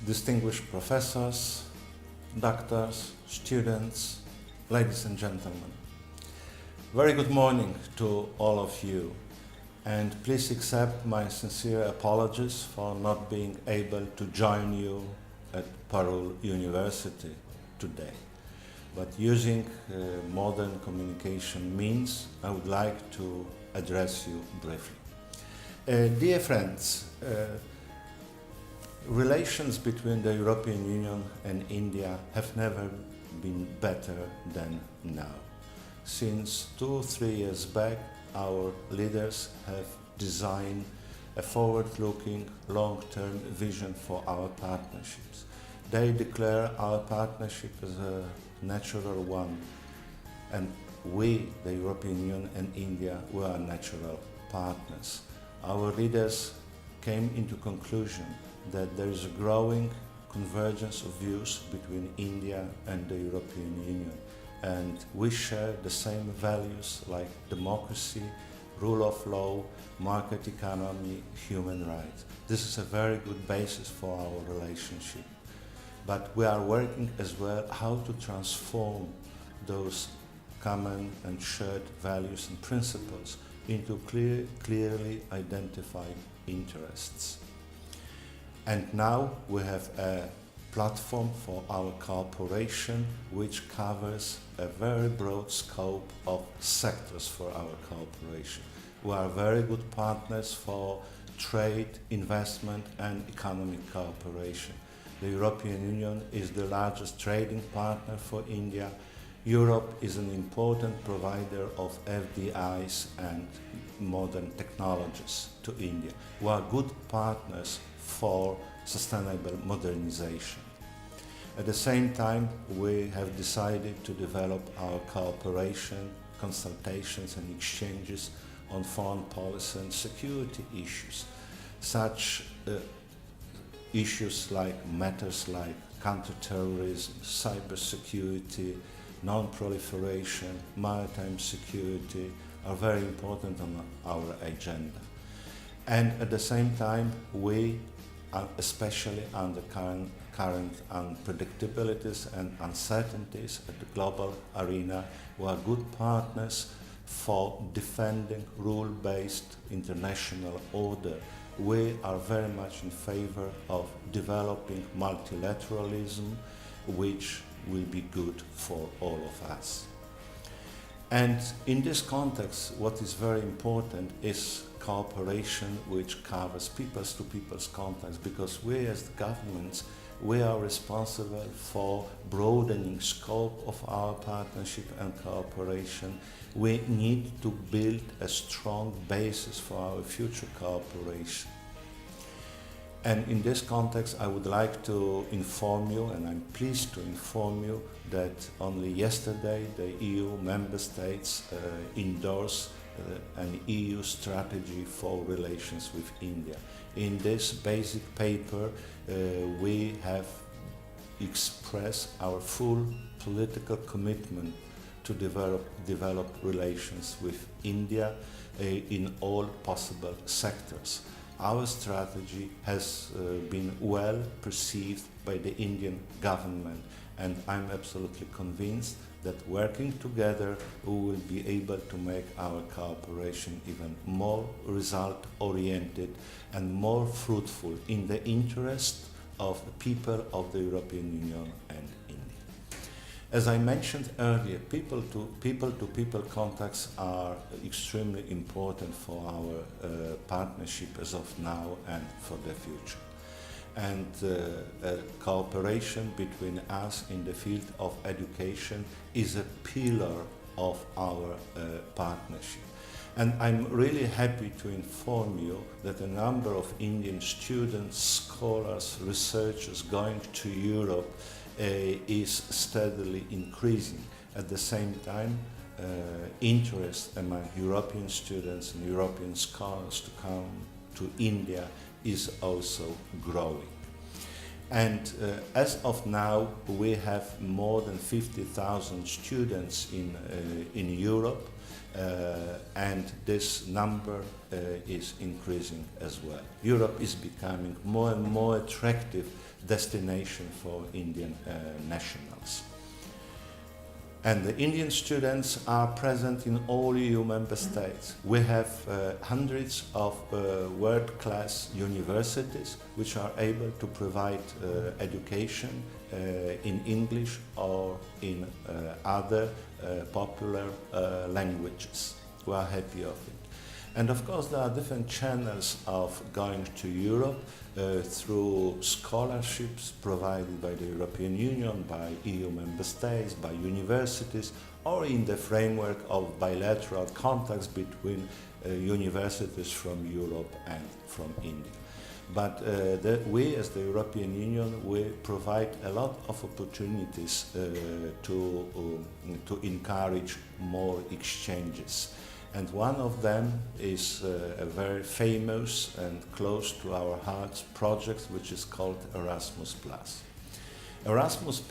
distinguished professors, doctors, students, ladies and gentlemen. Very good morning to all of you, and please accept my sincere apologies for not being able to join you at Parul University today. But using modern communication means, I would like to address you briefly. Dear friends, relations between the European Union and India have never been better than now. Since 2-3 years back, our leaders have designed a forward-looking, long-term vision for our partnerships. They declare our partnership as a natural one, and we, the European Union and India, we are natural partners. Our leaders came into conclusion that there is a growing convergence of views between India and the European Union, and we share the same values like democracy, rule of law, market economy, human rights. This is a very good basis for our relationship. But we are working as well how to transform those common and shared values and principles into clearly identified interests. And now we have a platform for our cooperation which covers a very broad scope of sectors for our cooperation. We are very good partners for trade, investment and economic cooperation. The European Union is the largest trading partner for India. Europe is an important provider of FDIs and modern technologies to India. We are good partners for sustainable modernization. At the same time, we have decided to develop our cooperation, consultations and exchanges on foreign policy and security issues. Such issues like matters like counterterrorism, cybersecurity, non-proliferation, maritime security are very important on our agenda. And at the same time, we, especially under current unpredictabilities and uncertainties at the global arena, we are good partners for defending rule-based international order. We are very much in favor of developing multilateralism, which will be good for all of us. And in this context, what is very important is cooperation which covers peoples-to-peoples contacts, because we as the governments, we are responsible for broadening scope of our partnership and cooperation. We need to build a strong basis for our future cooperation. And in this context, I would like to inform you, and I'm pleased to inform you, that only yesterday the EU member states endorsed an EU strategy for relations with India. In this basic paper, we have expressed our full political commitment to develop relations with India in all possible sectors. Our strategy has been well perceived by the Indian government, and I'm absolutely convinced that working together we will be able to make our cooperation even more result-oriented and more fruitful in the interest of the people of the European Union and India. As I mentioned earlier, people-to-people contacts are extremely important for our partnership as of now and for the future. And cooperation between us in the field of education is a pillar of our partnership. And I'm really happy to inform you that the number of Indian students, scholars, researchers going to Europe is steadily increasing. At the same time, interest among European students and European scholars to come to India is also growing. And as of now, we have more than 50,000 students in Europe, and this number is increasing as well. Europe is becoming more and more attractive destination for Indian nationals. And the Indian students are present in all EU member states. We have hundreds of world-class universities which are able to provide education in English or in other popular languages. We are happy of it. And of course there are different channels of going to Europe through scholarships provided by the European Union, by EU member states, by universities, or in the framework of bilateral contacts between universities from Europe and from India. But we as the European Union, we provide a lot of opportunities to encourage more exchanges. And one of them is a very famous and close to our hearts project which is called Erasmus+. Erasmus+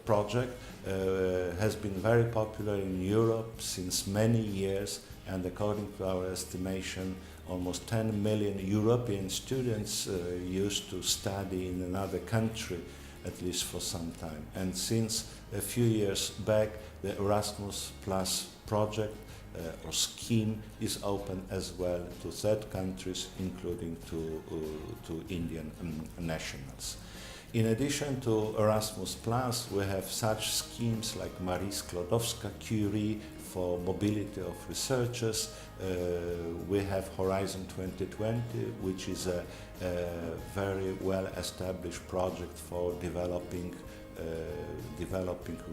project has been very popular in Europe since many years, and according to our estimation almost 10 million European students used to study in another country at least for some time. And since a few years back the Erasmus+ project or scheme is open as well to third countries, including to Indian nationals. In addition to Erasmus+, we have such schemes like Marie Skłodowska-Curie for mobility of researchers. We have Horizon 2020, which is a very well-established project for developing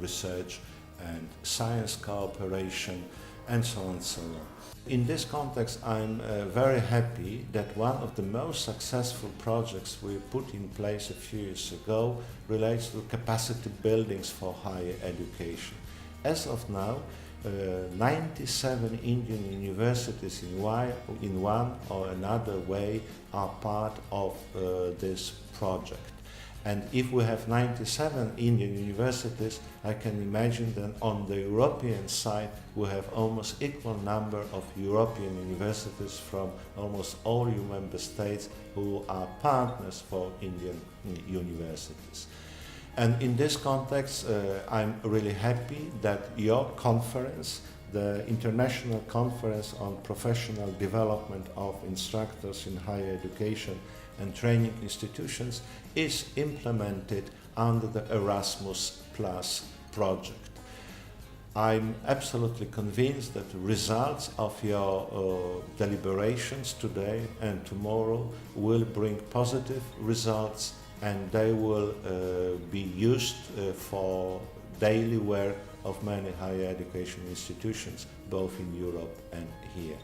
research and science cooperation, and so on and so on. In this context, I'm very happy that one of the most successful projects we put in place a few years ago relates to capacity buildings for higher education. As of now, 97 Indian universities in one or another way are part of this project. And if we have 97 Indian universities, I can imagine that on the European side we have almost equal number of European universities from almost all EU member states who are partners for Indian universities. And in this context, I'm really happy that your conference, the International Conference on Professional Development of Instructors in Higher Education and Training Institutions, is implemented under the Erasmus+ project. I'm absolutely convinced that the results of your deliberations today and tomorrow will bring positive results, and they will be used for daily work of many higher education institutions, both in Europe and here.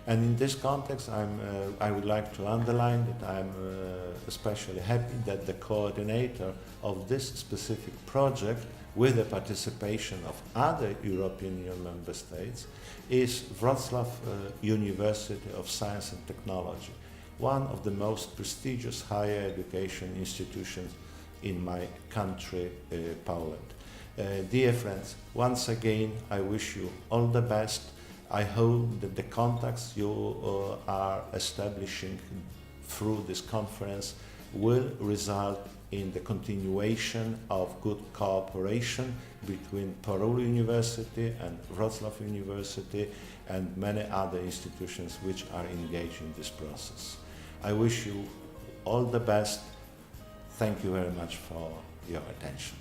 And in this context, I would like to underline that I'm especially happy that the coordinator of this specific project, with the participation of other European Union member states, is Wrocław University of Science and Technology, one of the most prestigious higher education institutions in my country, Poland. Dear friends, once again, I wish you all the best. I hope that the contacts you are establishing through this conference will result in the continuation of good cooperation between Paul University and Wrocław University and many other institutions which are engaged in this process. I wish you all the best. Thank you very much for your attention.